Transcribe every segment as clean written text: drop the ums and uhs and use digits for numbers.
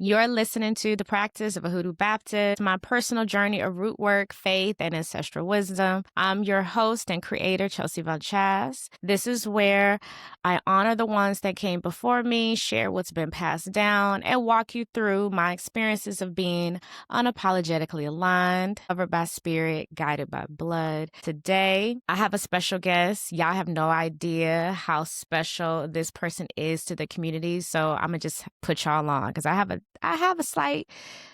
You're listening to The Practice of a Hoodoo Baptist, my personal journey of root work, faith, and ancestral wisdom. I'm your host and creator, Chelsea Von Chas. This is where I honor the ones that came before me, share what's been passed down, and walk you through my experiences of being unapologetically aligned, covered by spirit, guided by blood. Today, I have a special guest. Y'all have no idea how special this person is to the community, so I'm gonna just put y'all on because I have a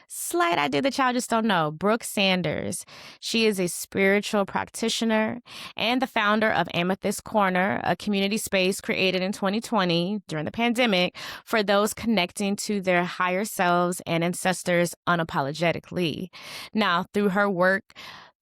slight idea that y'all just don't know. Brooke Sanders. She is a spiritual practitioner and the founder of Amethyst Corner, a community space created in 2020 during the pandemic for those connecting to their higher selves and ancestors unapologetically. Now, through her work,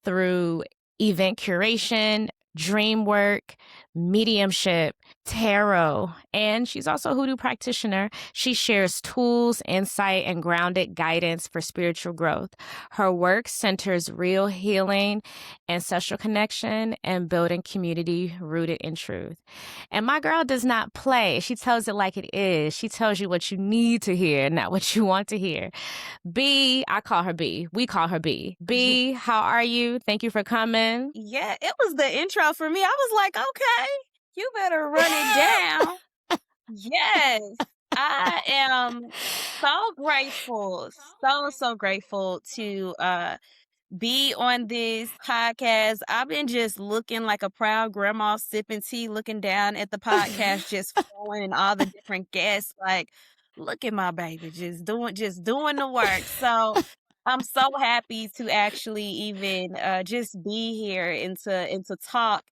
through event curation, dream work, mediumship, tarot, and she's also a hoodoo practitioner. She shares tools, insight, and grounded guidance for spiritual growth. Her work centers real healing, ancestral connection, and building community rooted in truth. And my girl does not play. She tells it like it is. She tells you what you need to hear, not what you want to hear. B, I call her B. We call her B. B, how are you? Thank you for coming. Yeah, it was the intro for me. I was like, okay, you better run it down. Yes, I am so grateful, so grateful to be on this podcast. I've been just looking like a proud grandma sipping tea, looking down at the podcast, just flowing and all the different guests. Like, look at my baby, just doing the work. So I'm so happy to actually even just be here and to talk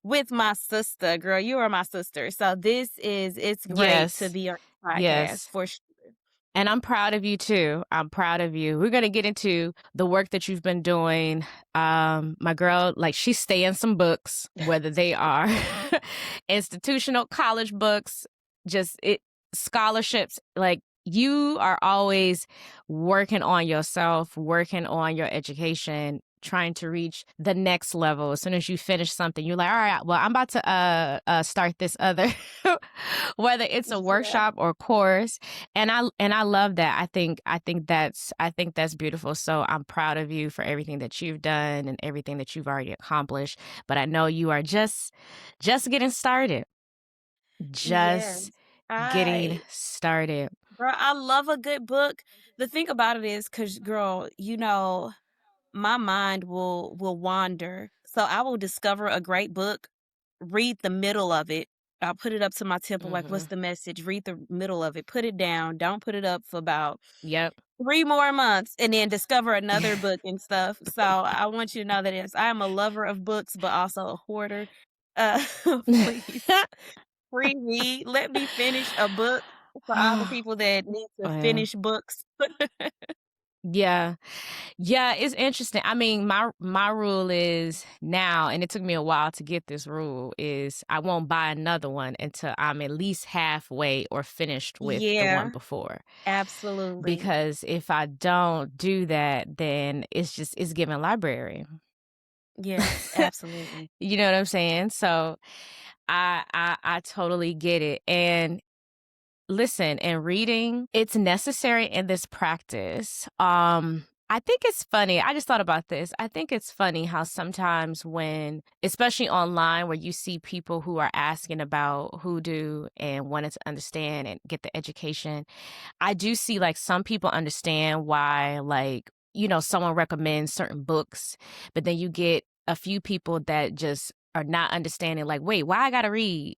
with my sister. Girl, you are my sister. So it's great to be on the podcast for sure. And I'm proud of you too. I'm proud of you. We're going to get into the work that you've been doing. My girl, like, she's staying some books, whether they are institutional college books, scholarships. Like, you are always working on yourself, working on your education, trying to reach the next level. As soon as you finish something, you're like, all right, well, I'm about to start this other, whether it's a workshop or course. And I love that. I think that's beautiful. So I'm proud of you for everything that you've done and everything that you've already accomplished. But I know you are just getting started. Getting started. Girl, I love a good book. The thing about it is, because, girl, you know, my mind will wander. So I will discover a great book, read the middle of it. I'll put it up to my temple, like, what's the message? Read the middle of it, put it down, don't put it up for about 3 more months, and then discover another book and stuff. So I want you to know that I am a lover of books, but also a hoarder. Please, free me. Let me finish a book for all the people that need to finish books. Yeah, it's interesting. I mean, my rule is now, and it took me a while to get this rule, is I won't buy another one until I'm at least halfway or finished with the one before. Absolutely. Because if I don't do that, then it's giving library. Yes, absolutely. You know what I'm saying? So I totally get it. And listen, and reading, it's necessary in this practice. I think it's funny. I just thought about this. I think it's funny how sometimes when, especially online, where you see people who are asking about hoodoo and wanting to understand and get the education, I do see, like, some people understand why, like, you know, someone recommends certain books, but then you get a few people that just are not understanding, like, wait, why I gotta read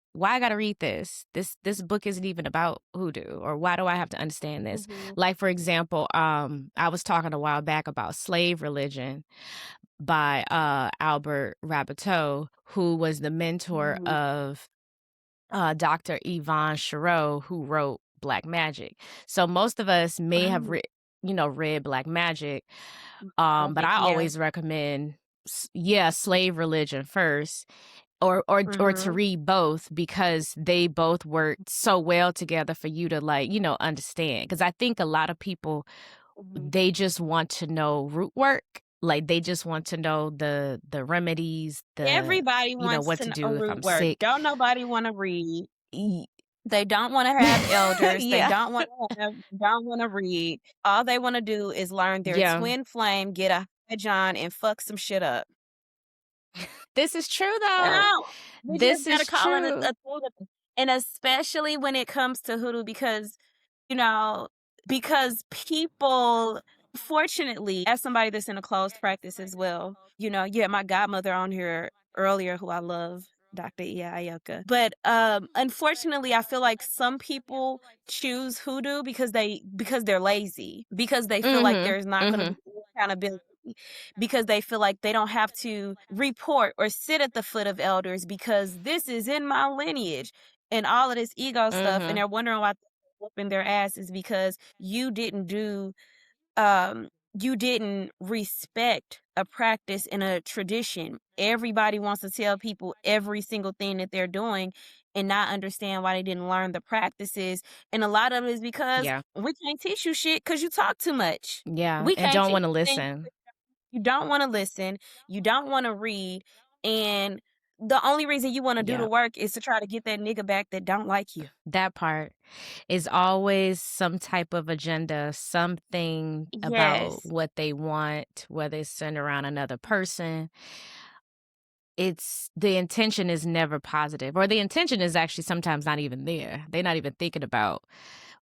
this? This book isn't even about hoodoo, or why do I have to understand this? Like, for example, I was talking a while back about Slave Religion by Albert Rabbiteau, who was the mentor of Dr. Yvonne Chouinard, who wrote Black Magic. So most of us may have read Black Magic, but I always recommend Slave Religion first, or to read both, because they both work so well together for you to, like, you know, understand. Because I think a lot of people, they just want to know root work. Like, they just want to know the remedies. Everybody wants what to to know do if root I'm work. sick. Don't nobody want to read. They don't wanna have elders, they Yeah. don't wanna read. All they wanna do is learn their Yeah. twin flame, get a high John, and fuck some shit up. This is true, You though. know? We just This gotta is call it true. a thing, and especially when it comes to hoodoo because, you know, because people fortunately, as somebody that's in a closed practice as well, you had my godmother on here earlier who I love, Dr. Iya. But, unfortunately, I feel like some people choose hoodoo because they're lazy, because they feel like Mhm. there's not gonna be Mhm. any accountability, because they feel like they don't have to report or sit at the foot of elders because this is in my lineage and all of this ego stuff, and Mhm. they're wondering why they're whooping their asses because um you didn't respect a practice and a tradition. Everybody wants to tell people every single thing that they're doing and not understand why they didn't learn the practices. And a lot of it is because Yeah. we can't teach you shit because you talk too much. Yeah, We and can't don't teach wanna you things. listen. You don't wanna listen, you don't wanna read, and the only reason you wanna do the Yeah. work is to try to get that nigga back that don't like you. That part is always some type of agenda, something about Yes. what they want, whether it's centered around another person. It's the intention is never positive, or the intention is actually sometimes not even there. They're not even thinking about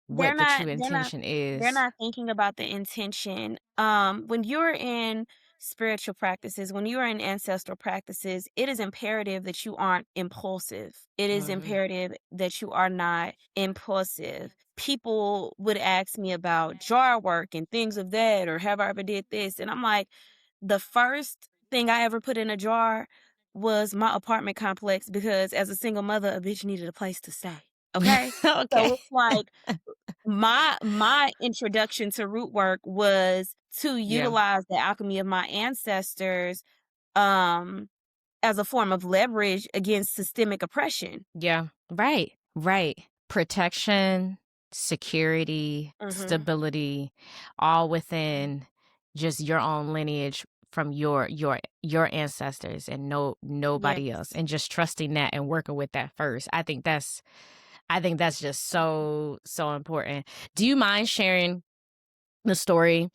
They're what the not true they're not intention they're is. not thinking about the intention. When you're in spiritual practices, when you're in ancestral practices, it is imperative that you aren't impulsive. It is Mhm. imperative that you are not impulsive. People would ask me about jar work and things of that, or have I ever did this? And I'm like, the first thing I ever put in a jar was my apartment complex because as a single mother, a bitch needed a place to stay. Okay? Okay. So it's like my introduction to root work was to Yeah. utilize the alchemy of my ancestors, um, as a form of leverage against systemic oppression. Yeah. Right. Right. Protection, security, Mhm. stability, all within just your own lineage from your ancestors and nobody else. Yes. And just trusting that and working with that first. I think that's just so important. Do you mind sharing the story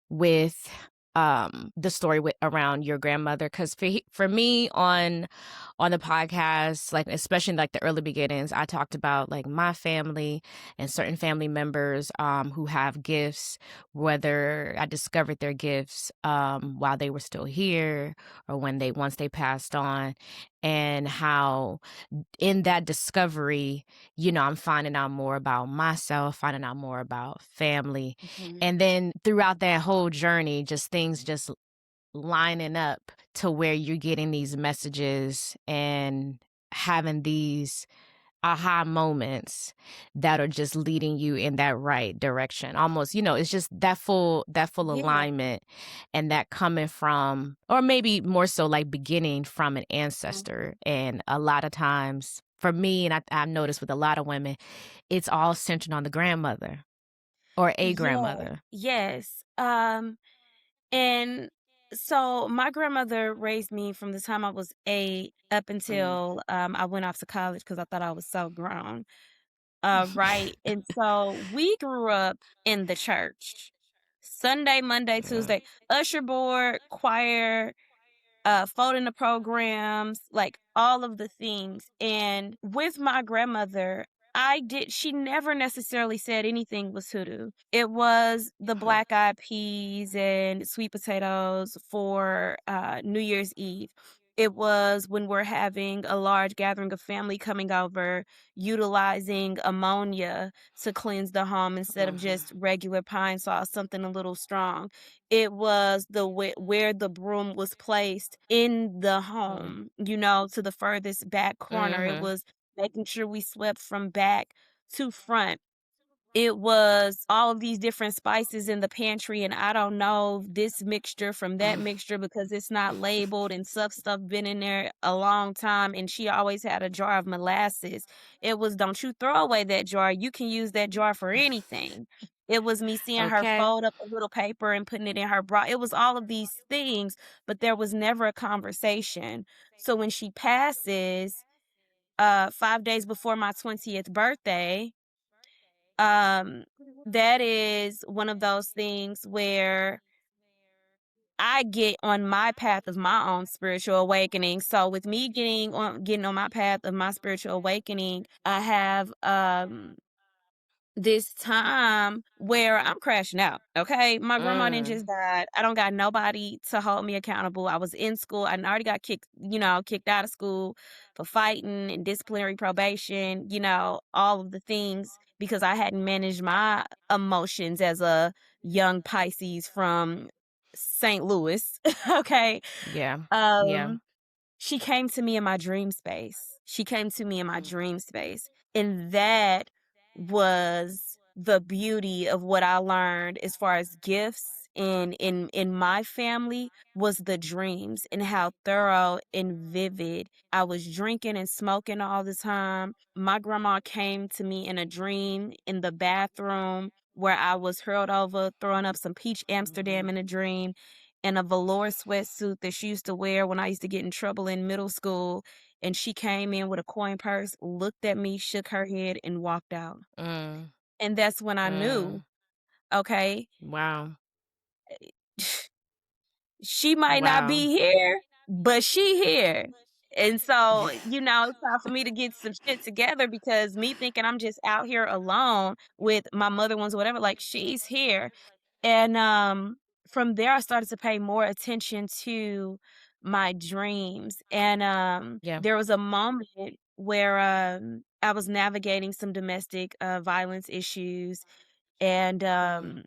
with the story with around your grandmother? Because for me on the podcast, like especially in like the early beginnings, I talked about like my family and certain family members who have gifts, whether I discovered their gifts while they were still here or when they once they passed on, and how in that discovery, I'm finding out more about myself, finding out more about family. Mhm. And then throughout that whole journey, just things just lining up to where you're getting these messages and having these aha moments that are just leading you in that right direction. Almost, it's just that full Yeah. alignment, and that coming from, or maybe more so like beginning from an Mhm. ancestor. And a lot of times for me, and I've noticed with a lot of women, it's all centered on the grandmother or a Yeah. grandmother. Yes. And so my grandmother raised me from the time I was 8 up Mm. until, I went off to college because I thought I was so grown. Right, and so we grew up in the church. Sunday, Monday, Yeah. Tuesday, usher board, choir, folding the programs, like all of the things. And with my grandmother, she never necessarily said anything was hoodoo. It was the Huh. black eyed peas and sweet potatoes for New Year's Eve. It was when we're having a large gathering of family coming over, utilizing ammonia to cleanse the home instead of Mhm. just regular pine sauce, something a little strong. It was the where the broom was placed in the Mm. home, to the furthest back corner. It Mhm. was making sure we swept from back to front. It was all of these different spices in the pantry, and I don't know this mixture from that mixture because it's not labeled and stuff been in there a long time. And she always had a jar of molasses. It was, don't you throw away that jar. You can use that jar for anything. It was me seeing her Okay. fold up a little paper and putting it in her bra. It was all of these things, but there was never a conversation. So when she passes, 5 days before my 20th birthday. Um, that is one of those things where I get on my path of my own spiritual awakening. So with me getting on my path of my spiritual awakening, I have this time where I'm crashing out. Okay. My grandma didn't Mm. just died. I don't got nobody to hold me accountable. I was in school. I already got kicked out of school for fighting and disciplinary probation, all of the things because I hadn't managed my emotions as a young Pisces from St. Louis. Okay. Yeah. Yeah. Um she came to me in my dream space. She came to me in my dream space. And that was the beauty of what I learned as far as gifts in my family was the dreams and how thorough and vivid. I was drinking and smoking all the time. My grandma came to me in a dream in the bathroom where I was hurled over, throwing up some peach Amsterdam in a dream in a velour sweatsuit that she used to wear when I used to get in trouble in middle school. And she came in with a coin purse, looked at me, shook her head, and walked out. Mm. And that's when I knew, Mm. okay, Wow. she might not Wow. be here, but she here. And so, it's time for me to get some shit together because me thinking I'm just out here alone with my mother ones, whatever, like she's here. And from there I started to pay more attention to my dreams. And Yeah. there was a moment where I was navigating some domestic violence issues and Mm.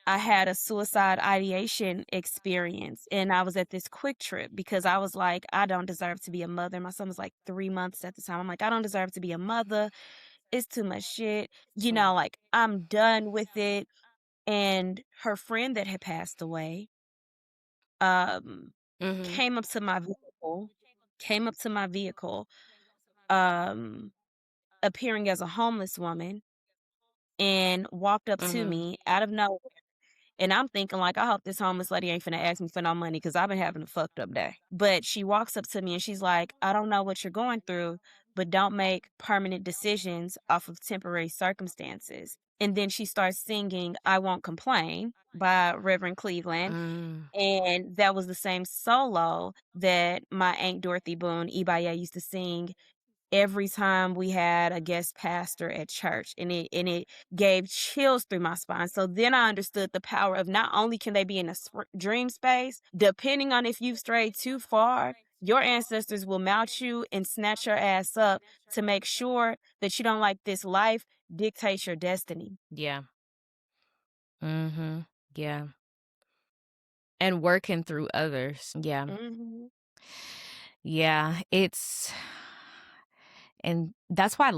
I had a suicide ideation experience and I was at this quick trip because I was like, I don't deserve to be a mother. My son was like 3 months at the time. I'm like, I don't deserve to be a mother. It's too much shit. Like I'm done with it. And her friend that had passed away, um, Mhm. came up to my vehicle, came up to my vehicle, um, appearing as a homeless woman and walked up to Mhm. me out of nowhere. And I'm thinking like, I hope this homeless lady ain't finna ask me for no money because I've been having a fucked up day. But she walks up to me and she's like, I don't know what you're going through, but don't make permanent decisions off of temporary circumstances. And then she starts singing I Won't Complain by Reverend Cleveland. Mm. And that was the same solo that my Aunt Dorothy Boone, Ibaya, used to sing every time we had a guest pastor at church, and it gave chills through my spine. So then I understood the power of not only can they be in a dream space, depending on if you've strayed too far, your ancestors will mount you and snatch your ass up to make sure that you don't like this life dictates your destiny. Yeah. Mhm. Yeah. And working through others. Yeah. Mhm. Yeah. And that's why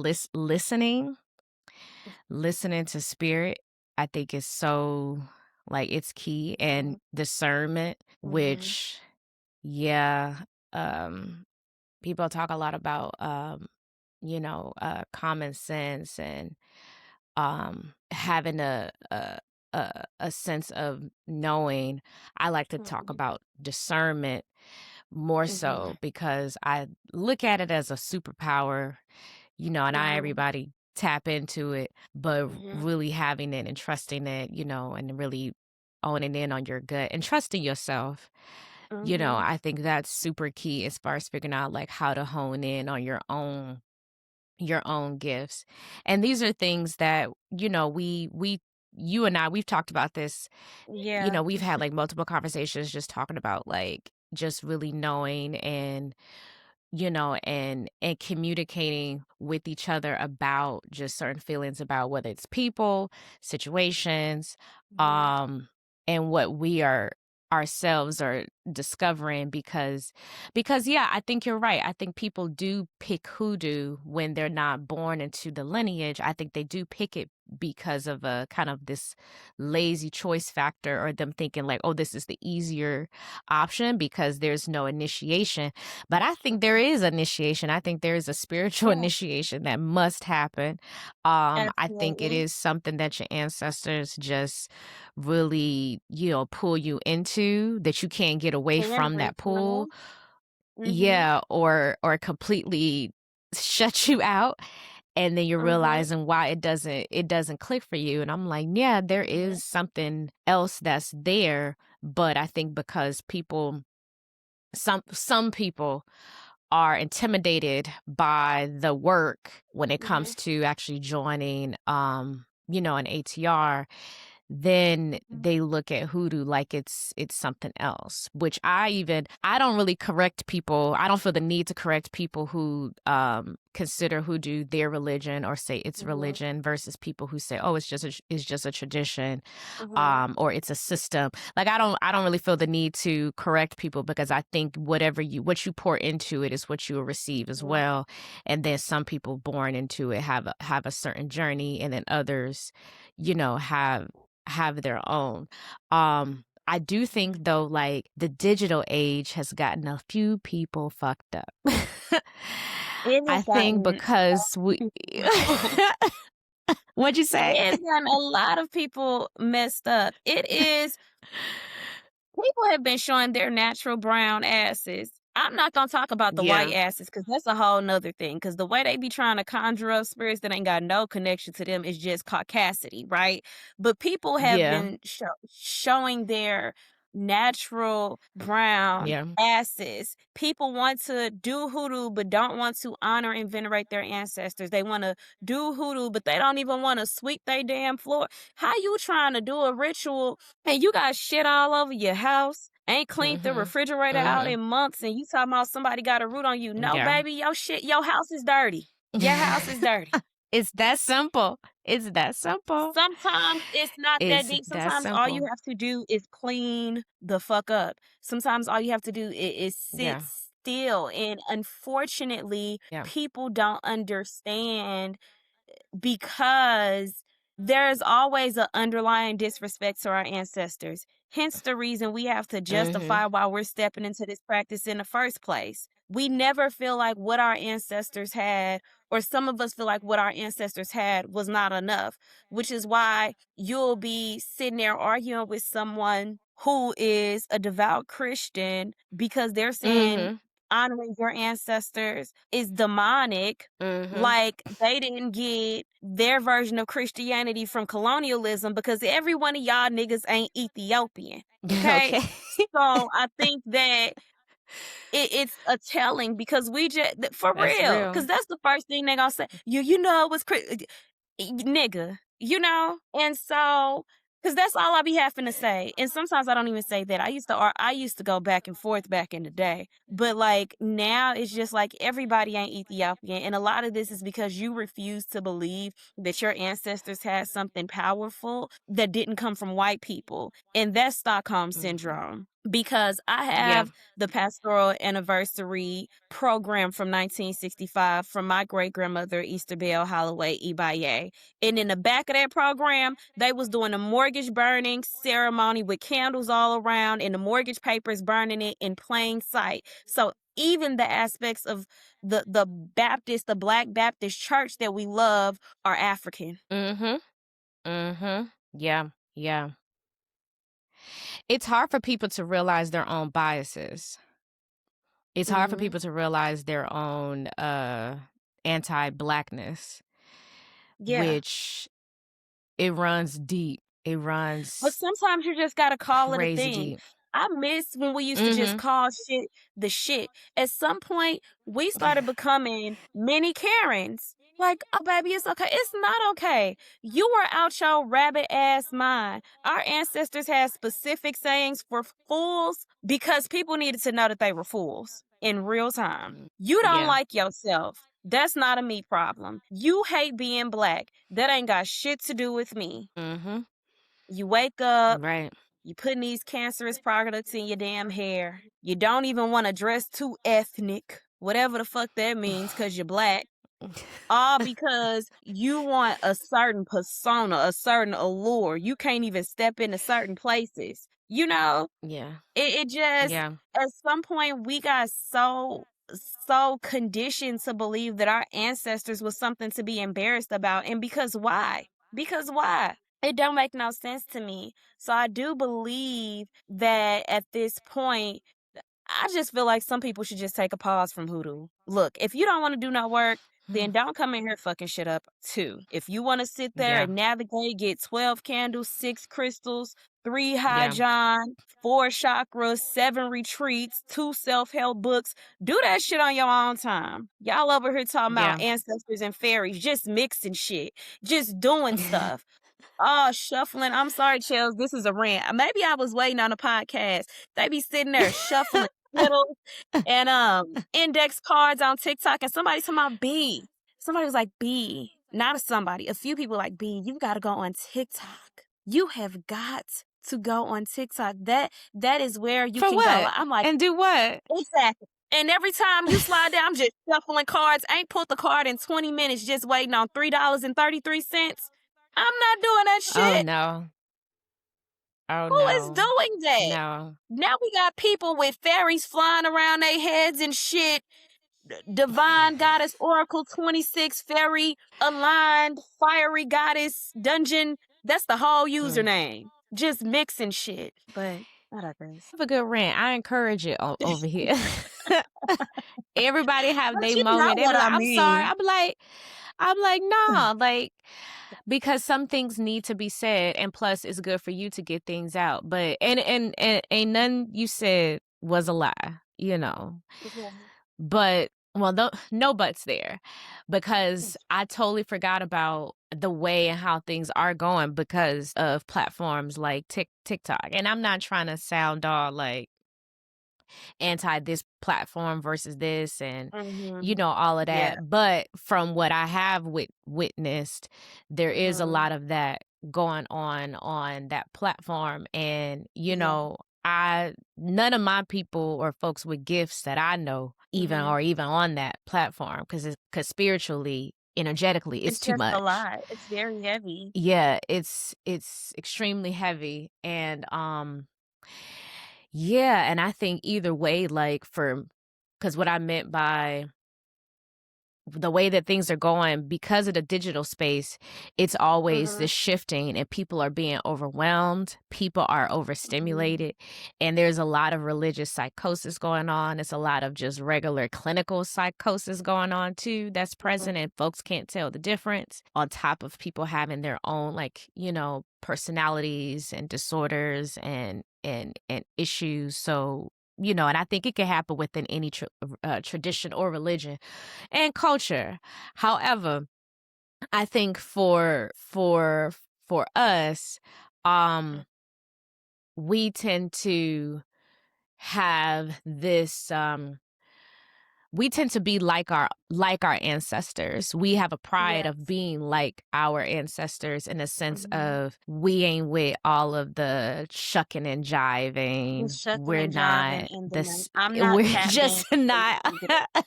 listening to spirit, I think is so like it's key and Mhm. discernment, Mhm. which yeah, um people talk a lot about common sense and having a sense of knowing. I like to talk Mhm. about discernment more Mhm. so because I look at it as a superpower, and not Mhm. everybody tap into it, but Mhm. really having it and trusting it, and really owning in on your gut and trusting yourself. Mhm. I think that's super key as far as figuring out like how to hone in on your own gifts. And these are things that, we you and I, we've talked about this. Yeah. We've had like multiple conversations just talking about like just really knowing and and communicating with each other about just certain feelings about whether it's people, situations, Mhm. um, and what we are ourselves are discovering because yeah, I think you're right. I think people do pick hoodoo when they're not born into the lineage. I think they do pick it because of a kind of this lazy choice factor or them thinking like, oh, this is the easier option because there's no initiation. But I think there Mhm. is initiation. I think there is a spiritual Yeah, initiation that must happen. I think it absolutely. is something that your ancestors just really, pull you into that you can't get away from that Every pull. time. Mhm. yeah, or completely shut you out, and then you're Mhm. realizing why it doesn't click for you. And I'm like, yeah, there Mhm. is something else that's there, but I think because some people are intimidated by the work when it Mhm. comes to actually joining an ATR, then Mhm. they look at hoodoo like it's something else, which I don't really correct people. I don't feel the need to correct people who consider hoodoo their religion or say it's Mhm. religion versus people who say, oh, it's just a tradition, Mhm. or it's a system. Like I don't really feel the need to correct people, because I think what you pour into it is what you will receive as Mhm. well. And then some people born into it have a certain journey, and then others, have their own. I do think though, like, the digital age has gotten a few people fucked up. It I has think gotten because what'd you say? it has gotten a lot of people messed up. It is People have been showing their natural brown asses. I'm not gonna talk about the white Yeah. asses because that's a whole nother thing. Because the way they be trying to conjure up spirits that ain't got no connection to them is just caucasity, right? But people have Yeah. been showing their natural brown Yeah. asses. People want to do hoodoo but don't want to honor and venerate their ancestors. They want to do hoodoo but they don't even want to sweep their damn floor. How you trying to do a ritual and you got shit all over your house? Ain't cleaned the Mhm. refrigerator out Mhm. in months, and you talking about somebody got a root on you. No, Yeah. baby, your house is dirty. Your house is dirty. It's that simple. It's that simple. Sometimes it's not that It's deep. that Sometimes all you simple. have to do is clean the fuck up. Sometimes all you have to do is sit Yeah. still. And unfortunately, Yeah. people don't understand because there's always an underlying disrespect to our ancestors. Hence the reason we have to Mhm. justify why we're stepping into this practice in the first place. We never feel like what our ancestors had, or some of us feel like what our ancestors had was not enough, which is why you'll be sitting there arguing with someone who is a devout Christian because they're saying Mhm. honoring your ancestors is demonic, Mhm. like they didn't get their version of Christianity from colonialism because every one of y'all niggas ain't Ethiopian. Okay. Okay. So I think that it's a telling because we just for That's real, real. because that's the first thing they gonna say. You know it was nigga, and so because that's all I be having to say, and sometimes I don't even say that. I used to go back and forth back in the day, but like now it's just like everybody ain't Ethiopian, and a lot of this is because you refuse to believe that your ancestors had something powerful that didn't come from white people, and that's Stockholm Mhm. syndrome. Because I Yeah. have the pastoral anniversary program from 1965 from my great grandmother Easterbell Holloway Ibaye. And in the back of that program, they was doing a mortgage burning ceremony with candles all around and the mortgage papers burning it in plain sight. So even the aspects of the Black Baptist church that we love are African. Mhm. Mhm. Yeah. Yeah. It's hard for people to realize their own biases. It's hard for Hmm. people to realize their own anti-blackness, Yeah. which it runs deep. It But runs sometimes you just gotta call it a crazy thing. deep. I miss when we used to just Mhm. call shit the shit. At some point, we started becoming mini Karens. Like, oh, baby, it's okay. It's not okay. You were out your rabbit ass mind. Our ancestors had specific sayings for fools because people needed to know that they were fools in real time. You don't Yeah. like yourself. That's not a me problem. You hate being black. That ain't got shit to do with me. Mhm. You wake up, Right. you putting these cancerous products in your damn hair. You don't even want to dress too ethnic, whatever the fuck that means, because you're black. All because you want a certain persona, a certain allure. You can't even step into certain places. Yeah. It just, Yeah. at some point, we got so conditioned to believe that our ancestors was something to be embarrassed about. And because why? Because why? It don't make no sense to me. So I do believe that at this point, I just feel like some people should just take a pause from hoodoo. Look, if you don't want to do no work, then don't come in here fucking shit up too. If you want to sit there Yeah. and navigate, get 12 candles, 6 crystals, 3 high Yeah. John, 4 chakras, 7 retreats, 2 self-help books, do that shit on your own time. Y'all over here talking about Yeah. ancestors and fairies, just mixing shit, just doing stuff. Oh, shuffling. I'm sorry, Chels. This is a rant. Maybe I was waiting on a podcast. They be sitting there shuffling fiddles and index cards on TikTok, and somebody talking about B. Somebody was like, B, not a somebody. A few people like, B, you gotta go on TikTok. You have got to go on TikTok. That is where you For can go. what? I'm like, And do what? exactly. And every time you slide down, I'm just shuffling cards. Ain't pulled the card in 20 minutes, just waiting on $3.33. I'm not doing that Oh shit. no. Oh Who is no. doing that? No. Now we got people with fairies flying around their heads and shit. Divine Goddess Oracle 26 Fairy Aligned Fiery Goddess Dungeon. That's the whole Mm. username. Just mixing shit. But I digress. Have a good rant. I encourage it over here. Everybody have But their you know moment. They be what like, I I'm sorry. mean. I'm like, nah, like, because some things need to be said, and plus it's good for you to get things out. But and ain't none you said was a lie, you know. Okay. But well, no buts there, because I totally forgot about the way and how things are going because of platforms like TikTok. And I'm not trying to sound all like anti this platform versus this and Mm-hmm. all of Yeah. that, but from what I have witnessed, there is a Mm-hmm. lot of that going on that platform. And Yeah. I none of my people or folks with gifts that I know even Mm-hmm. are even on that platform, because spiritually, energetically, it's It's too just a much. lot. It's very heavy. Yeah, it's extremely heavy. And yeah, and I think either way, like, because what I meant by the way that things are going, because of the digital space, it's always Mm-hmm. this shifting and people are being overwhelmed. People are Mm-hmm. overstimulated, and there's a lot of religious psychosis going on. It's a lot of just regular clinical psychosis going on too that's present, and folks can't tell the difference, on top of people having their own, like, personalities and disorders and issues. So, and I think it can happen within any tradition or religion and culture. However, I think for us, we tend to have this we tend to be like our ancestors. We have a pride of Yes. being like our ancestors, in a sense Mm-hmm. of we ain't with all of the shucking and The jiving. shucking We're and jiving not in the name. this. I'm not We're tap just dancing for you not. to get it.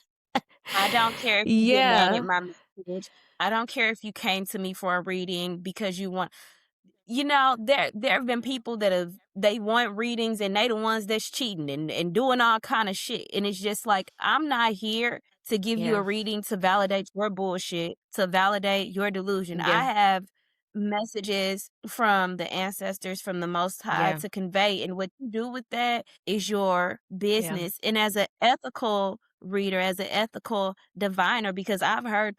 I don't care if you get mad at Yeah. my message. I don't care if you came to me for a reading because you want, there have been people that they want readings and they the ones that's cheating and doing all kind of shit. And it's just like, I'm not here to give you a Yeah. reading to validate your bullshit, to validate your delusion. I Yeah. have messages from the ancestors, from the Most High Yeah. to convey. And what you do with that is your Yeah. business. And as an ethical reader, as an ethical diviner, because I've heard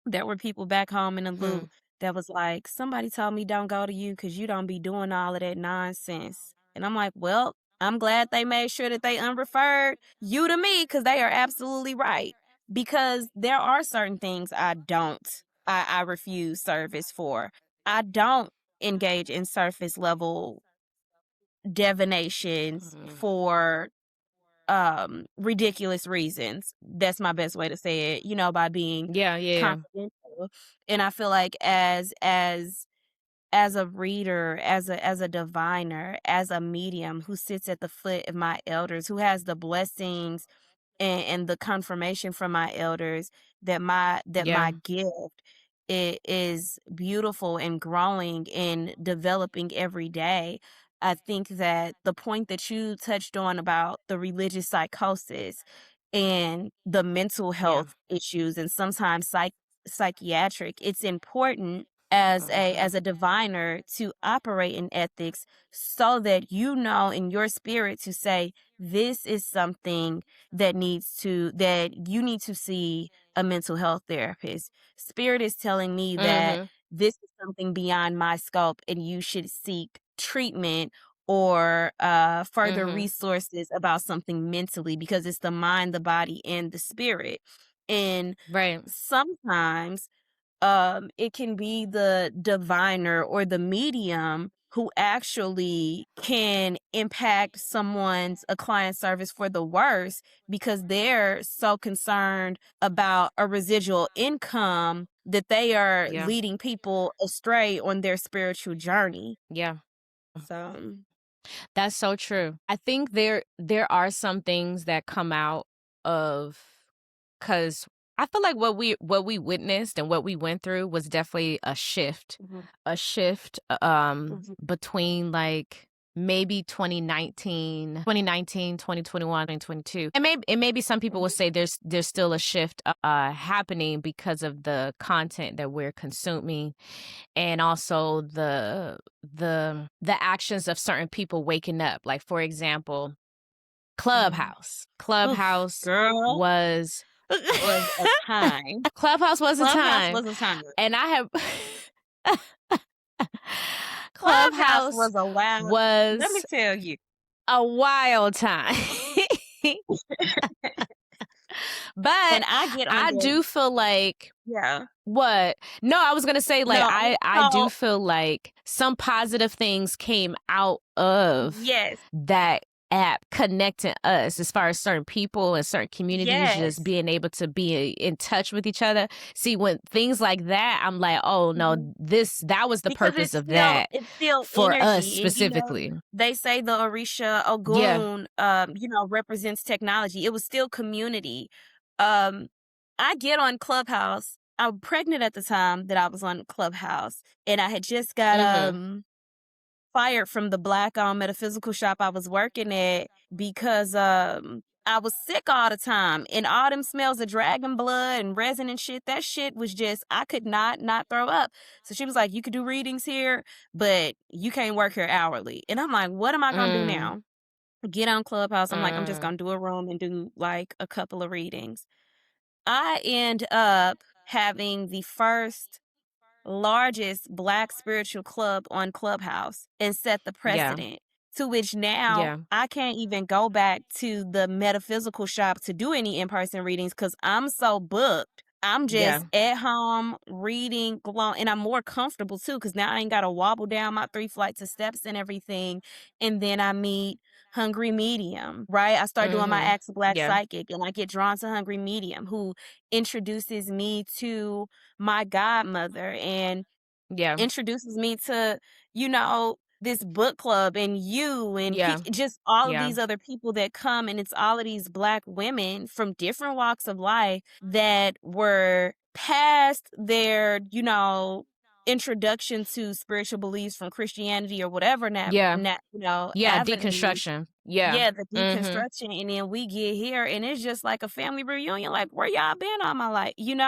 there were people back home in the Hmm. loop that was like, somebody told me don't go to you because you don't be doing all of that nonsense. And I'm like, well, I'm glad they made sure that they unreferred you to me, because they are absolutely right. Because there are certain things I refuse service for. I don't engage in surface level divinations Hmm. for ridiculous reasons. That's my best way to say it, by being Yeah. Yeah. confidential. And I feel like as a reader, as a diviner, as a medium who sits at the foot of my elders, who has the blessings and the confirmation from my elders that my Yeah. gift is beautiful and growing and developing every day. I think that the point that you touched on about the religious psychosis and the mental Yeah. health issues and sometimes psychiatric, it's important as a diviner to operate in ethics so that you know in your spirit to say this is something that you need to see a mental health therapist. Spirit is telling me that Mm-hmm. this is something beyond my scope and you should seek treatment or further Mm-hmm. resources about something mentally because it's the mind, the body, and the spirit. And Right. sometimes it can be the diviner or the medium who actually can impact a client service for the worse because they're so concerned about a residual income that they are Yeah. leading people astray on their spiritual journey. Yeah. So, That's so true. I think there are some things that come out of, because I feel like what we witnessed and what we went through was definitely a shift. mhm, A shift mhm, between like maybe 2019, 2021, 2022. And maybe some people will mhm, say there's still a shift happening because of the content that we're consuming, and also the actions of certain people waking up. Like, for example, mhm. Clubhouse. Oof, Clubhouse girl, was was a time. Clubhouse was a Clubhouse time, was a time. and I have Clubhouse Clubhouse was a wild. Let me was tell you. a wild time. But And I get on I there. do feel like, Yeah. what? No, I was gonna say, like, No, I do so feel like some positive things came out of yes, that app connecting us, as far as certain people and certain communities just yes. being able to be in touch with each other. See, when things like that, I'm like, oh no, Mhm. that was the Because purpose of that it's still for us energy, and, specifically. they say the Orisha Yeah. Ogun, represents technology. It was still community. Um, I get on Clubhouse. I'm pregnant at the time that I was on Clubhouse, and I had just got, Mm-hmm. fired from the black-owned metaphysical shop I was working at because, I was sick all the time, and all them smells of dragon blood and resin and shit, that shit was just I could not throw up. So she was like, "You could do readings here, but you can't work here hourly." And I'm like, "What am I gonna do Mm, now?" Get on Clubhouse, I'm like, "I'm just mm, gonna do a room and do, like, a couple of readings." I end up having the first largest Black spiritual club on Clubhouse and set the yeah, precedent, to which now yeah, I can't even go back to the metaphysical shop to do any in-person readings because I'm so booked. I'm yeah, just at home reading, and I'm more comfortable too because now I ain't got to wobble down my 3 flights of steps and everything. And then I meet Hungry Medium, right? I start doing my mm-hmm, Axe Black yeah, Psychic and I get drawn to Hungry Medium, who introduces me to my godmother and yeah, introduces me to, this book club and you and yeah, just all of yeah, these other people that come. And it's all of these Black women from different walks of life that were past their, introduction to spiritual beliefs from Christianity or whatever yeah, yeah, avenue. deconstruction. Yeah. Yeah, the Mm-hmm. deconstruction, and then we get here, and it's just like a family reunion, like, "Where y'all been all my life?" And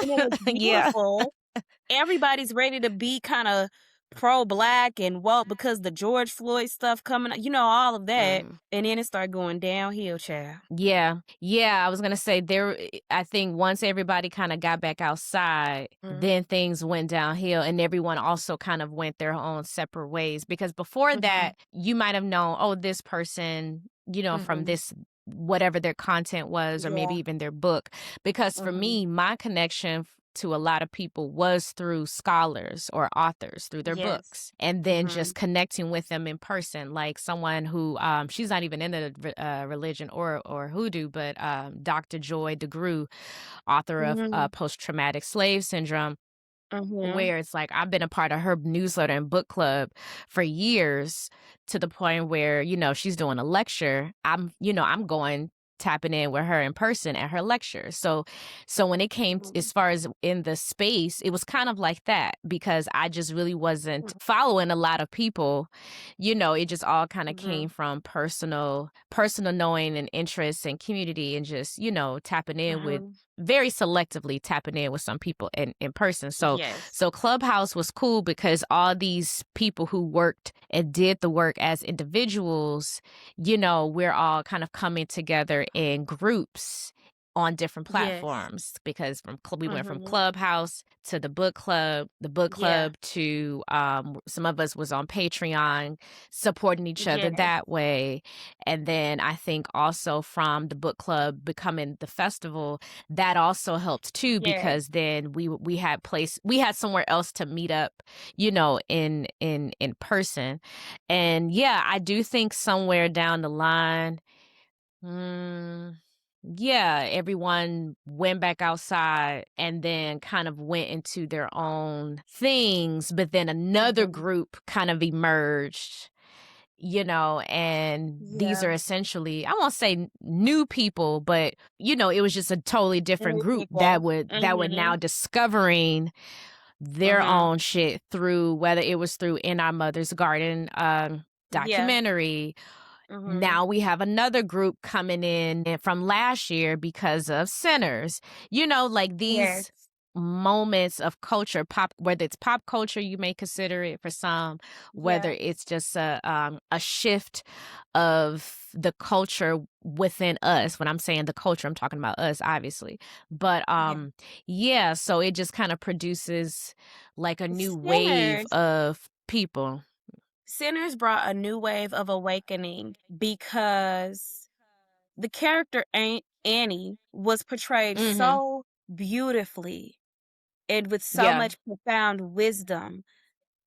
it was Yeah. beautiful. Everybody's ready to be kinda pro-Black and woke because the George Floyd stuff coming all of that, Mm. and then it started going downhill, child. Yeah. Yeah, I was gonna say I think once everybody kind of got back outside, Mhm, then things went downhill, and everyone also kind of went their own separate ways, because before that, mhm, you might have known, oh, this person, from mhm. this, whatever their content was, or maybe Yeah, even their book. Because for mhm. me, my connection to a lot of people was through scholars or authors, through their Yes. books, and then just Mhm, connecting with them in person, like someone who, she's not even in the religion or hoodoo, but Dr. Joy DeGruy, author of mhm, Post-Traumatic Slave Syndrome, mhm. where it's like I've been a part of her newsletter and book club for years, to the point where, she's doing a lecture. I'm going tapping in with her in person at her lecture. So when it came Mhm. as far as in the space, it was kind of like that because I just really wasn't following a lot of people. It just all kind of came Mhm. from personal knowing and interest and community and just, tapping in with Mhm. very selectively tapping in with some people in person. So Yes. so Clubhouse was cool because all these people who worked and did the work as individuals, we're all kind of coming together in groups on different Yes. platforms because we went from Mhm. Clubhouse to the book Yeah. club to some of us was on Patreon supporting each other Yes. that way. And then I think also from the book club becoming the festival, that also helped too Yes. because then we had somewhere else to meet up, in person. And yeah, I do think somewhere down the line, mm, yeah, everyone went back outside and then kind of went into their own things, but then another Mhm. group kind of emerged, and these Yeah. are essentially, I won't say new people, but it was just a totally different New group that people. were now Mhm. discovering their Mhm. own shit through whether it was through In Our Mother's Garden Yeah. documentary. Mhm. Now we have another group coming in from last year because of Sinners. Like these Yes. moments of culture, whether it's pop culture, you may consider it for some, whether Yeah. it's just a shift of the culture within us. When I'm saying the culture, I'm talking about us, obviously. But Yeah. yeah, so it just kind of produces like a new wave Sinners of people. Sinners brought a new wave of awakening because the character Annie was portrayed Mhm. so beautifully and with so Yeah. much profound wisdom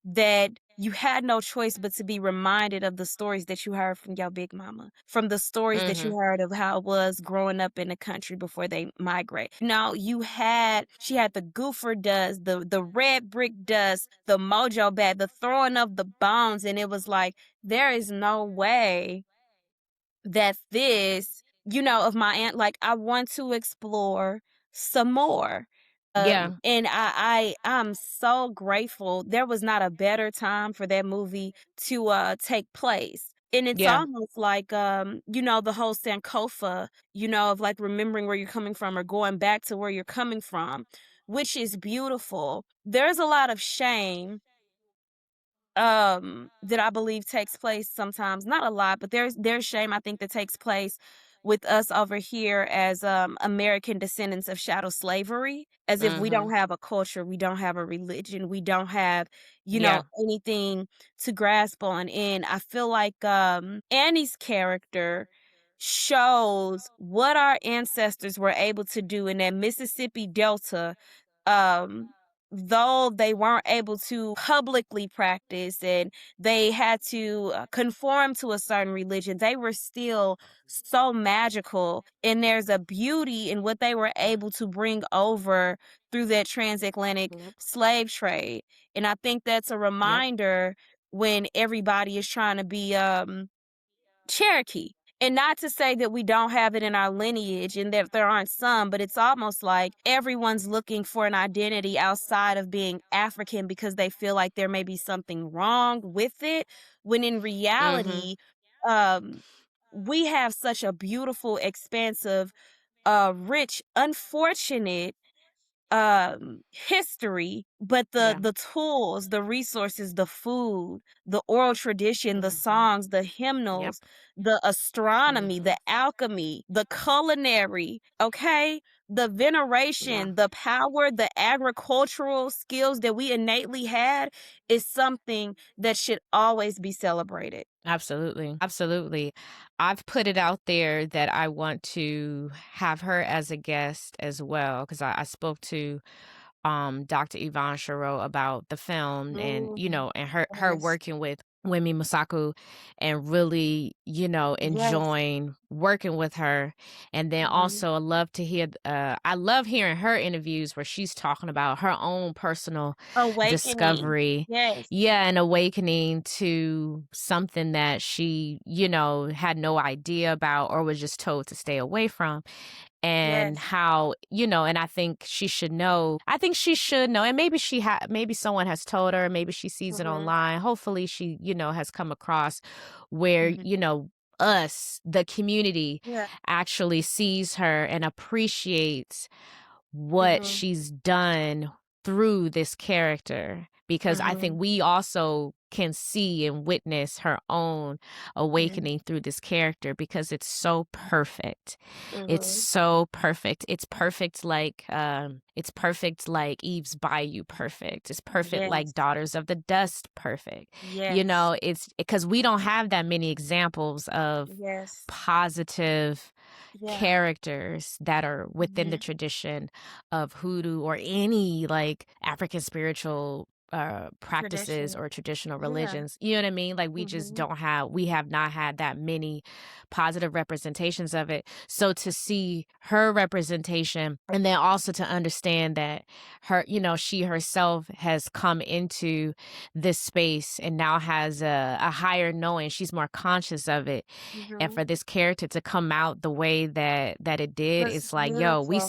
that you had no choice but to be reminded of the stories that you heard from your big mama, from the stories that you Mhm. heard of how it was growing up in the country before they migrate. Now she had the goofer dust, the red brick dust, the mojo bag, the throwing of the bones, and it was like there is no way that this, of my aunt, like I want to explore some more. Yeah. And I'm so grateful. There was not a better time for that movie to take place. And it's Yeah. almost like the whole Sankofa, of like remembering where you're coming from or going back to where you're coming from, which is beautiful. There's a lot of shame that I believe takes place sometimes, not a lot, but there's shame I think that takes place with us over here as American descendants of chattel slavery, as if we don't Mhm. have a culture, we don't have a religion, we don't have, Yeah. anything to grasp on. And I feel like Annie's character shows what our ancestors were able to do in that Mississippi Delta. um though they weren't able to publicly practice and they had to conform to a certain religion, they were still so magical. And there's a beauty in what they were able to bring over through that transatlantic Yep. slave trade. And I think that's a Yep. reminder when everybody is trying to be Cherokee. And not to say that we don't have it in our lineage and that there aren't some, but it's almost like everyone's looking for an identity outside of being African because they feel like there may be something wrong with it. When in Mhm. reality, um, we have such a beautiful, expansive, rich, unfortunate history, but the Yeah. the tools, the resources, the food, the oral tradition, the Mhm. songs, the Yep. hymnals, the astronomy, the Mhm. alchemy, the culinary, okay, the Yeah. veneration, the power, the agricultural skills that we innately had is something that should always be celebrated. Absolutely. Absolutely. I've put it out there that I want to have her as a guest as well because I spoke to Dr. Yvonne Shiro about the film and Mm, and her yes. working with Wemi Musaku and really Yes. enjoying working with her. And then Mhm. also I love hearing her interviews where she's talking about her own personal Awakening. discovery. Yes. Yeah, and awakening to something that she, had no idea about or was just told to stay away from. And Yes. how, and I think she should know, and maybe someone has told her, maybe she sees it Mhm. online, hopefully she, has come across where, Mhm. us, the community, Yeah. actually sees her and appreciates what Mhm. she's done through this character, because I think Mhm. we also can see and witness her own Yeah. awakening through this character, because it's so perfect. It's Mhm. so perfect. It's perfect like Eve's Bayou perfect. It's perfect like Yes. Daughters of the Dust perfect. Yes. It's because we don't have that many examples of Yes. positive Yeah. characters that are within the Mhm. tradition of hoodoo or any like African spiritual practices Tradition. or traditional Yeah. religions. You know what I mean? Like Mhm. we have not had that many positive representations of it. So to see her representation, and then also to understand that she herself has come into this space and now has a higher knowing. She's more conscious of it, and Mhm. for this character to come out the way that it did, That's it's like, beautiful.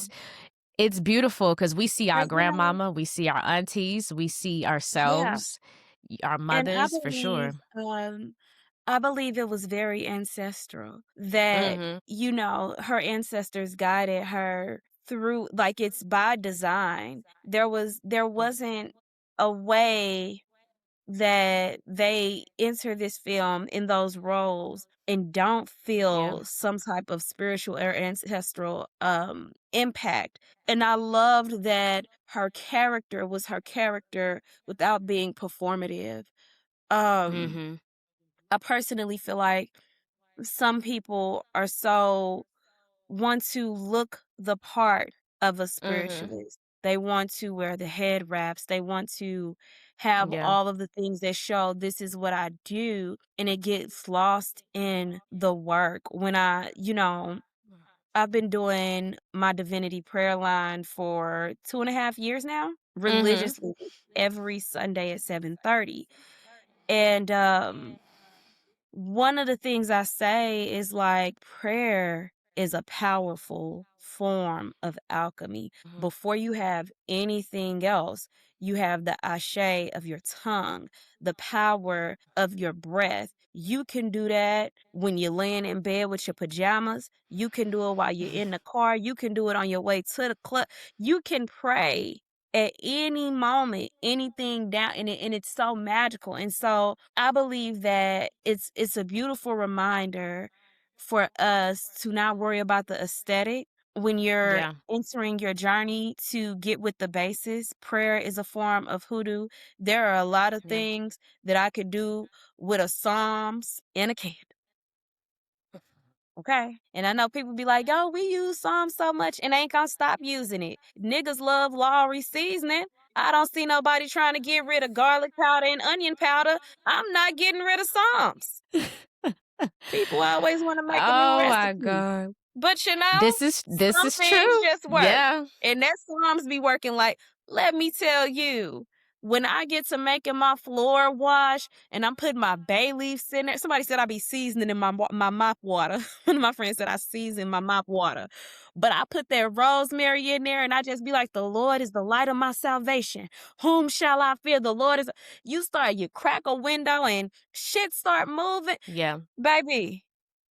it's beautiful because we see our And, grandmama, we see our aunties, we see yeah. ourselves, our And mothers for sure. I believe it was very ancestral that, Mhm. her ancestors guided her through, like, it's by design. There wasn't a way that they enter this film in those roles and don't Yeah. feel some type of spiritual or ancestral impact. And I loved that her character was her character without being performative. Um Mhm. I personally feel like some people are so want to look the part of a Mhm. spiritualist. They want to wear the head wraps. They want to have Yeah. all of the things that show this is what I do. And it gets lost in the work. I've been doing my divinity prayer line for 2.5 years now, Mhm. religiously every Sunday at 7:30. And one of the things I say is like prayer is a powerful form of alchemy. Mhm. Before you have anything else, you have the ashe of your tongue, the power of your breath. You can do that when you're laying in bed with your pajamas. You can do it while you're in the car. You can do it on your way to the club. You can pray at any moment, anything down, and it's so magical. And so I believe that it's a beautiful reminder for us to not worry about the aesthetic when you're Yeah. entering your journey to get with the basis. Prayer is a form of hoodoo. There are a lot of Yeah. things that I could do with a psalms and a candle. Okay. And I know people be like, yo, we use Psalms so much and ain't gonna stop using it. Niggas love Lowry seasoning. I don't see nobody trying to get rid of garlic powder and onion powder. I'm not getting rid of Psalms. People always want to make a new Oh my recipe. god. But This some is things true. just work. Yeah. And that Psalms be working like, let me tell you, when I get to making my floor wash and I'm putting my bay leaves in there, somebody said I be seasoning in my mop water. One of my friends said I season my mop water. But I put that rosemary in there and I just be like, the Lord is the light of my salvation. Whom shall I fear? The Lord is. You crack a window and shit start moving. Yeah. Baby,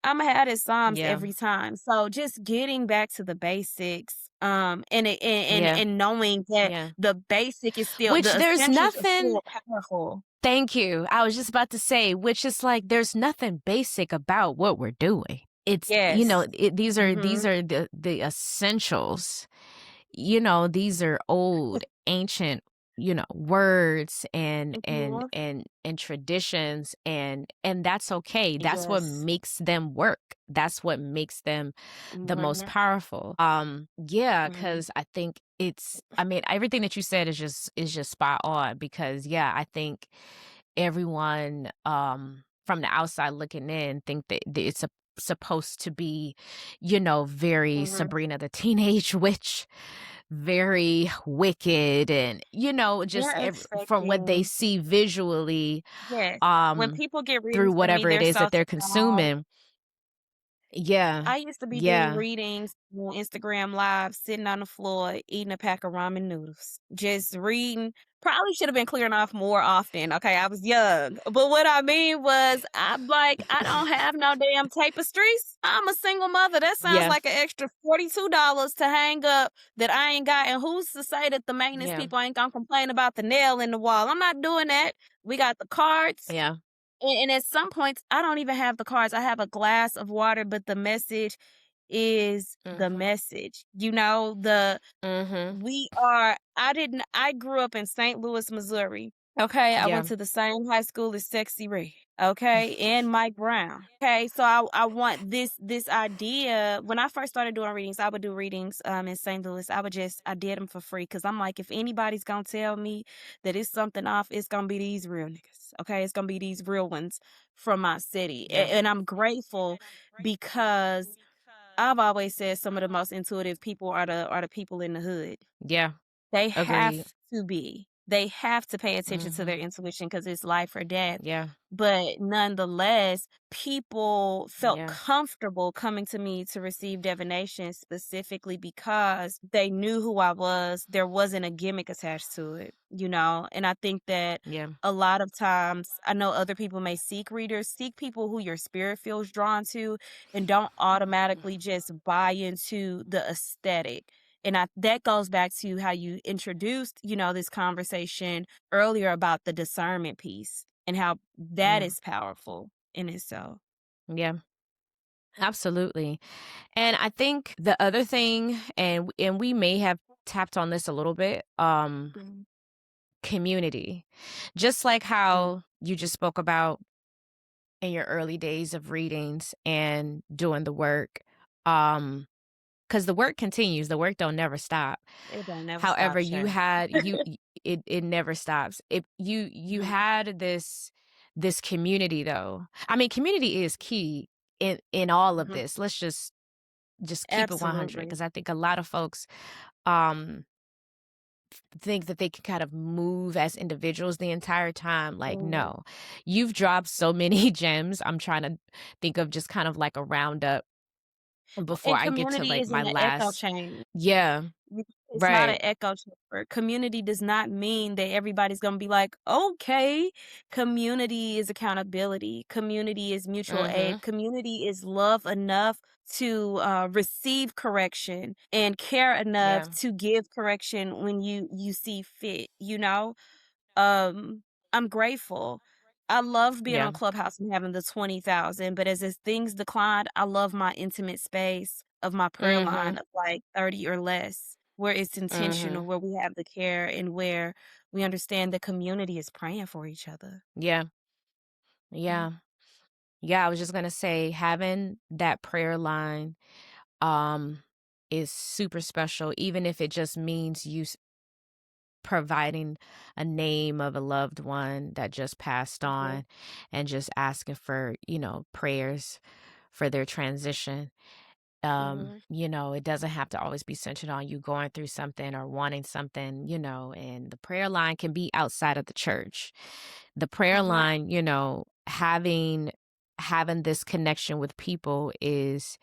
Imma have this Psalms Yeah. every time. So just getting back to the basics, Yeah. and knowing that Yeah. Which the there's essentials are nothing. still powerful. Thank you. I was just about to say, which is like, there's nothing basic about what we're doing. It's, Yes. these Mhm. are the essentials. These are old, ancient, words Mhm. and traditions, and that's okay. That's what Yes. makes them work. That's what makes them the most Mhm. powerful. Yeah, Mhm. because I mean, everything that you said is just spot on, because yeah, I think everyone from the outside looking in think that it's a supposed to be, very Mhm. Sabrina the Teenage Witch, very wicked, and just They're from what they expecting see visually, yes. When um people get through readings from me, whatever it they're is so that they're surprised. consuming. Yeah. I used to be doing Yeah. readings on Instagram Live, sitting on the floor, eating a pack of ramen noodles, just reading. Probably should have been clearing off more often. Okay, I was young. But what I mean was, I'm like, I don't have no damn tapestries. I'm a single mother. That sounds Yeah. like an extra $42 to hang up that I ain't got. And who's to say that the maintenance Yeah. people ain't gonna complain about the nail in the wall? I'm not doing that. We got the cards. Yeah. And at some points, I don't even have the cards. I have a glass of water, but the message is the Mhm. message. The Mhm. we are I grew up in St. Louis, Missouri. Okay, I Yeah. went to the same high school as Sexy Red. Okay, and Mike Brown. Okay, so I want this idea. When I first started doing readings, I would do readings in St. Louis. I did them for free because I'm like, if anybody's gonna tell me that it's something off, it's gonna be these real niggas. Okay, it's gonna be these real ones from my city, Yeah. and I'm grateful because I've always said some of the most intuitive people are the people in the hood. Yeah. They have Agreed. to be. They have to pay attention to their Mhm. intuition because it's life or death. Yeah. But nonetheless, people felt Yeah. comfortable coming to me to receive divination specifically because they knew who I was. There wasn't a gimmick attached to it. And I think that Yeah. a lot of times, I know other people may seek readers, seek people who your spirit feels drawn to, and don't automatically just buy into the aesthetic. And that goes back to how you introduced, this conversation earlier about the discernment piece and how that Yeah. is powerful in itself. Yeah. Absolutely. And I think the other thing, and we may have tapped on this a little bit, Mhm. community. Just like Mhm. how you just spoke about in your early days of readings and doing the work. Because the work continues, the work don't never stop. It don't never However, stop, you Shay. had it never stops. You Mhm. had this community though. I mean, community is key in all of Mhm. this. Let's just keep it 100 Absolutely. because I think a lot of folks um think that they can kind of move as individuals the entire time. Like, Mhm. no. You've dropped so many gems. I'm trying to think of just kind of like a roundup before And I get to community like my isn't an echo last. chamber. Yeah, It's not an right. echo chamber. Community does not mean that everybody's gonna be like, okay. Community is accountability. Community is mutual Mhm. aid. Community is love enough to receive correction and care enough Yeah. to give correction when you see fit. Um, I'm grateful. I loved being Yeah. on Clubhouse and having the 20,000, but as things declined, I love my intimate space of my prayer line Mhm. of like 30 or less, where it's intentional, Mhm. where we have the care and where we understand the community is praying for each other. Yeah. Mhm. Yeah. Yeah, I was just going to say having that prayer line um is super special even if it just means you providing a name of a loved one that just passed Mhm. on and just asking for, prayers for their transition. Mhm. It doesn't have to always be centered on you going through something or wanting something, and the prayer line can be outside of the church. The prayer Mhm. line, having this connection with people is,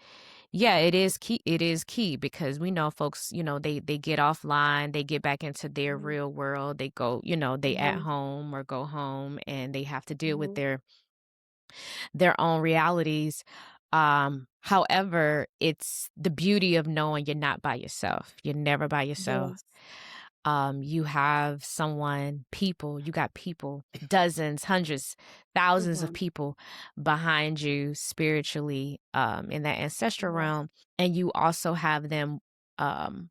yeah, it is key. It is key because we know folks, they get offline, they get back into their Mhm. real world. They go, they at Mhm. home or go home and they have to deal with Mhm. their own realities. However, it's the beauty of knowing you're not by yourself. You're never by yourself. Yes. You have you got people, dozens, hundreds, thousands of Mhm. people behind you spiritually, in that ancestral Yes. realm. And you also have them, um,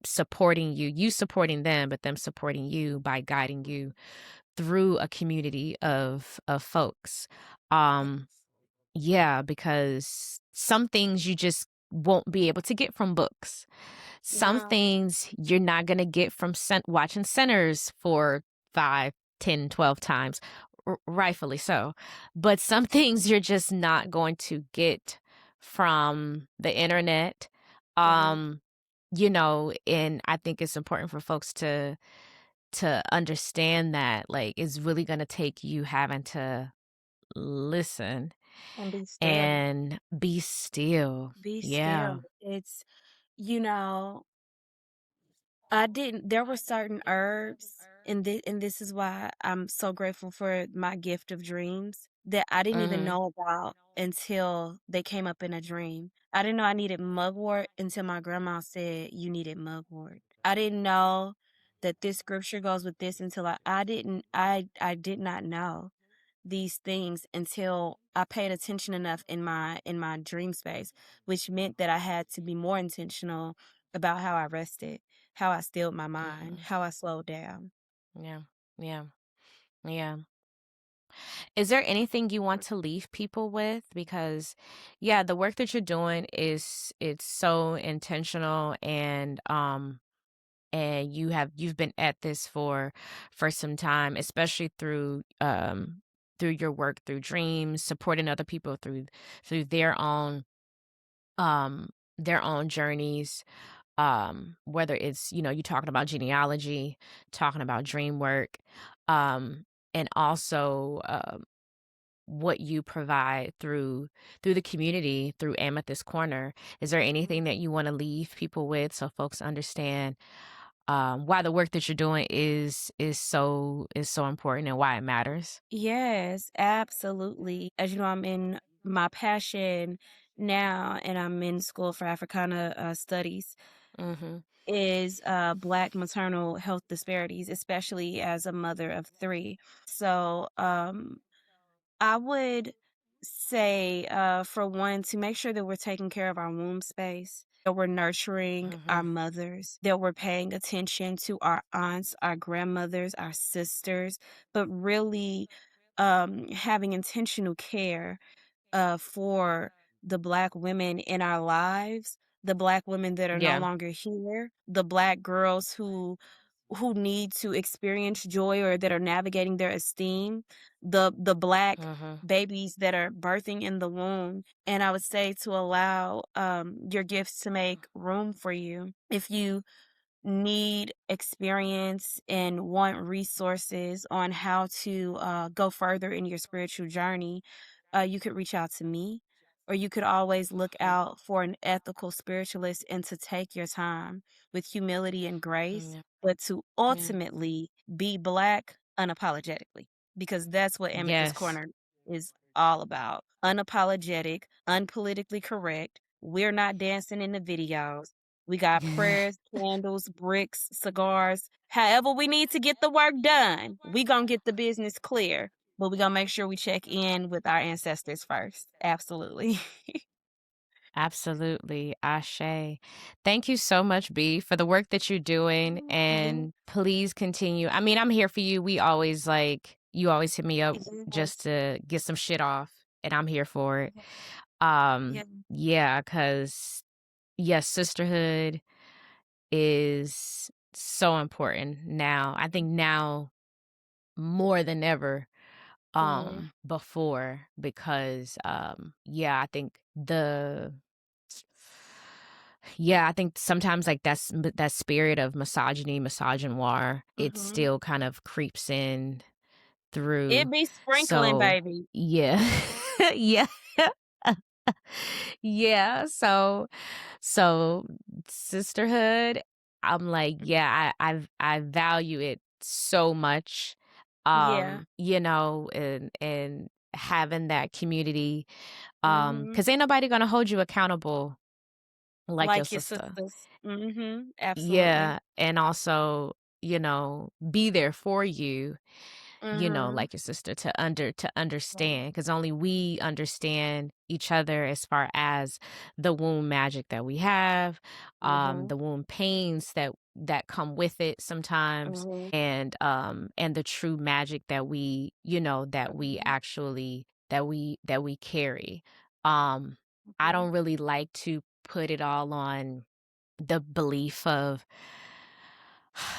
supporting you supporting them, but them supporting you by guiding you through a community of folks. Um, Yes. yeah, because some things you just won't be able to get from books. Some No. things you're not going to get from watching centers for 5, 10, 12 times. rightfully so. But some things you're just not going to get from the internet. Mhm. Um, and I think it's important for folks to understand that like it's really going to take you having to listen And be still. and be still. Be Yeah. still. It's you know, I didn't there were certain herbs, and this is why I'm so grateful for my gift of dreams, that I didn't even Mhm. know about until they came up in a dream. I didn't know I needed mugwort until my grandma said, "You needed mugwort." I didn't know that this scripture goes with this until I did not know these things until I paid attention enough in my dream space, which meant that I had to be more intentional about how I rested, how I stilled my mind, Mhm. how I slowed down. Yeah. Yeah. Yeah. Is there anything you want to leave people with? Because yeah, the work that you're doing is it's so intentional and you've been at this for some time, especially through your work through dreams, supporting other people through um their own journeys, whether it's you talking about genealogy, talking about dream work, um and also what you provide through the community through Amethyst Corner. Is there anything that you want to leave people with so folks understand why the work that you're doing is so important and why it matters? Yes, absolutely. As you know, I'm in my passion now, and I'm in school for Africana studies. Mhm. Is Black maternal health disparities, especially as a mother of three. So, I would say, for one, to make sure that we're taking care of our womb space, that we're nurturing our Mhm. mothers, that we're paying attention to our aunts, our grandmothers, our sisters, but really having intentional care for the Black women in our lives, the Black women that are no Yeah. longer here, the Black girls who need to experience joy or that are navigating their esteem, the Black Mhm. babies that are birthing in the womb. And I would say to allow your gifts to make room for you. If you need experience and want resources on how to go further in your spiritual journey, you could reach out to me, or you could always look Mhm. out for an ethical spiritualist and to take your time with humility and grace, Yeah. but to Yeah. ultimately be Black unapologetically, because that's what Amethyst Yes. Corner is all about. Unapologetic, unpolitically correct. We're not dancing in the videos. We got prayers, candles, bricks, cigars. However we need to get the work done, we gonna get the business clear, but we gonna make sure we check in with our ancestors first. Absolutely. Absolutely. Ashe. Thank you so much, B, for the work that you're doing. Mhm. And please continue. I mean, I'm here for you. You always hit me up just Yes. to get some shit off, and I'm here for it. Yeah. Yeah, because yes, sisterhood is so important now. I think now more than ever Mhm. before because yeah, I think sometimes like that spirit of misogyny, misogynoir, it Mhm. still kind of creeps in through. It be sprinkling, So, baby. yeah. Yeah. Yeah, so sisterhood, I'm like, yeah, I value it so much. Yeah. And having that community, Mhm. because ain't nobody gonna hold you accountable like your Like your sister. sisters. Mhm. Absolutely. Yeah, and also, be there for you, Mhm. like your sister to Right. understand, because only we understand each other as far as the womb magic that we have, Mhm. the womb pains that come with it sometimes, Mhm. and the true magic that we Mhm. actually that we carry. Um, I Mhm. don't really like to put it all on the belief of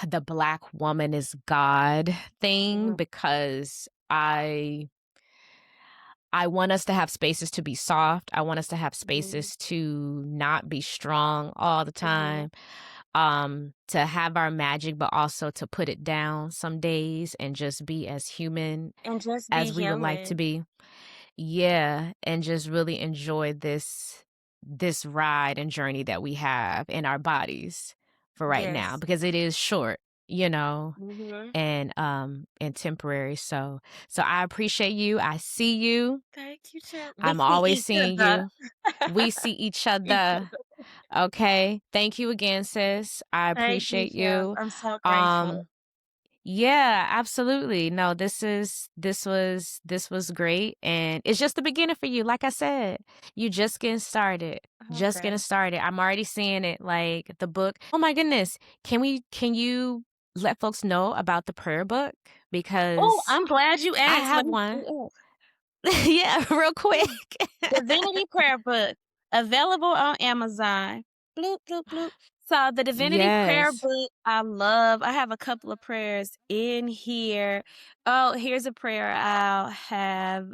the Black woman is God thing Mhm. because I I want us to have spaces to be soft. I want us to have Mhm, spaces to not be strong all the mhm. time. To have our magic, but also to put it down some days and just be as human And just be as we would like to human. be. Yeah, and just really enjoy this ride and journey that we have in our bodies for right now Yes. because it is short, you know, Mhm. and temporary. So I appreciate you. I see you. Thank you, too. We I'm see always each seeing other. you. We see each Each other. other. Okay. Thank you again, sis. I Thank you, appreciate Chef. you. I'm so grateful. Um yeah, absolutely. No, this was great and it's just the beginning for you. Like I said, you just getting started. Just getting Okay. started. I'm already seeing it like the book. Oh my goodness. Can you let folks know about the prayer book Oh, because I'm glad you I asked. have Let me one. pull it Yeah, real quick. up. Divinity Prayer Book, available on Amazon. Bloop, bloop, bloop. So the Divinity Prayer Yes. Book, I love. I have a couple of prayers in here. Oh, here's a prayer I'll have.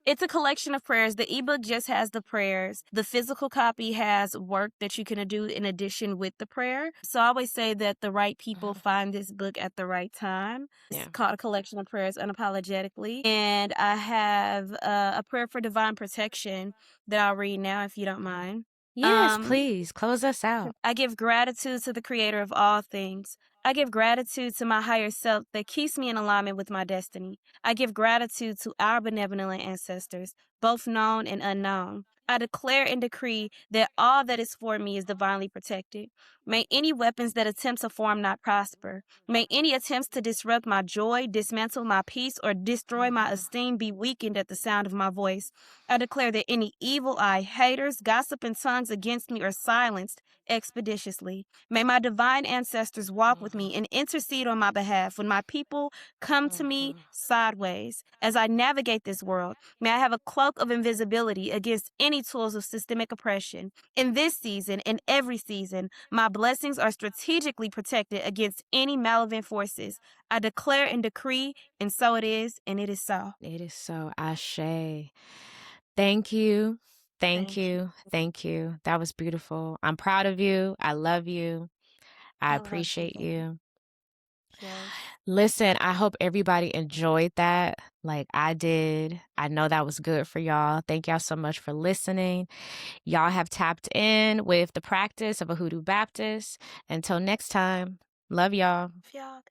It's a collection of prayers. The ebook just has the prayers. The physical copy has work that you can do in addition with the prayer. So I always say that the right people Mhm. find this book at the right time. It's Yeah. called A Collection of Prayers Unapologetically. And I have a prayer for divine protection that I'll read now if you don't mind. Yes, Um, please close us out. I give gratitude to the creator of all things. I give gratitude to my higher self that keeps me in alignment with my destiny. I give gratitude to our benevolent ancestors, both known and unknown. I declare and decree that all that is for me is divinely protected. May any weapons that attempt to form not prosper. May any attempts to disrupt my joy, dismantle my peace, or destroy my Mhm. esteem be weakened at the sound of my voice. I declare that any evil eye, haters, gossip, and tongues against me are silenced expeditiously. May my divine ancestors walk with Mhm. me and intercede on my behalf when my people come to me Mhm. sideways. As I navigate this world, may I have a cloak of invisibility against any tools of systemic oppression. In this season and every season, my blessings are strategically protected against any malevolent forces. I declare and decree, and so it is, and it is so. It is so ashe. Thank you. Thank Thank you. you. Thank you. That was beautiful. I'm proud of you. I love you. I I love you, appreciate baby. you. Yes. Listen, I hope everybody enjoyed that like I did. I know that was good for y'all. Thank y'all so much for listening. Y'all have tapped in with the practice of a Hoodoo Baptist. Until next time, love y'all. Y'all.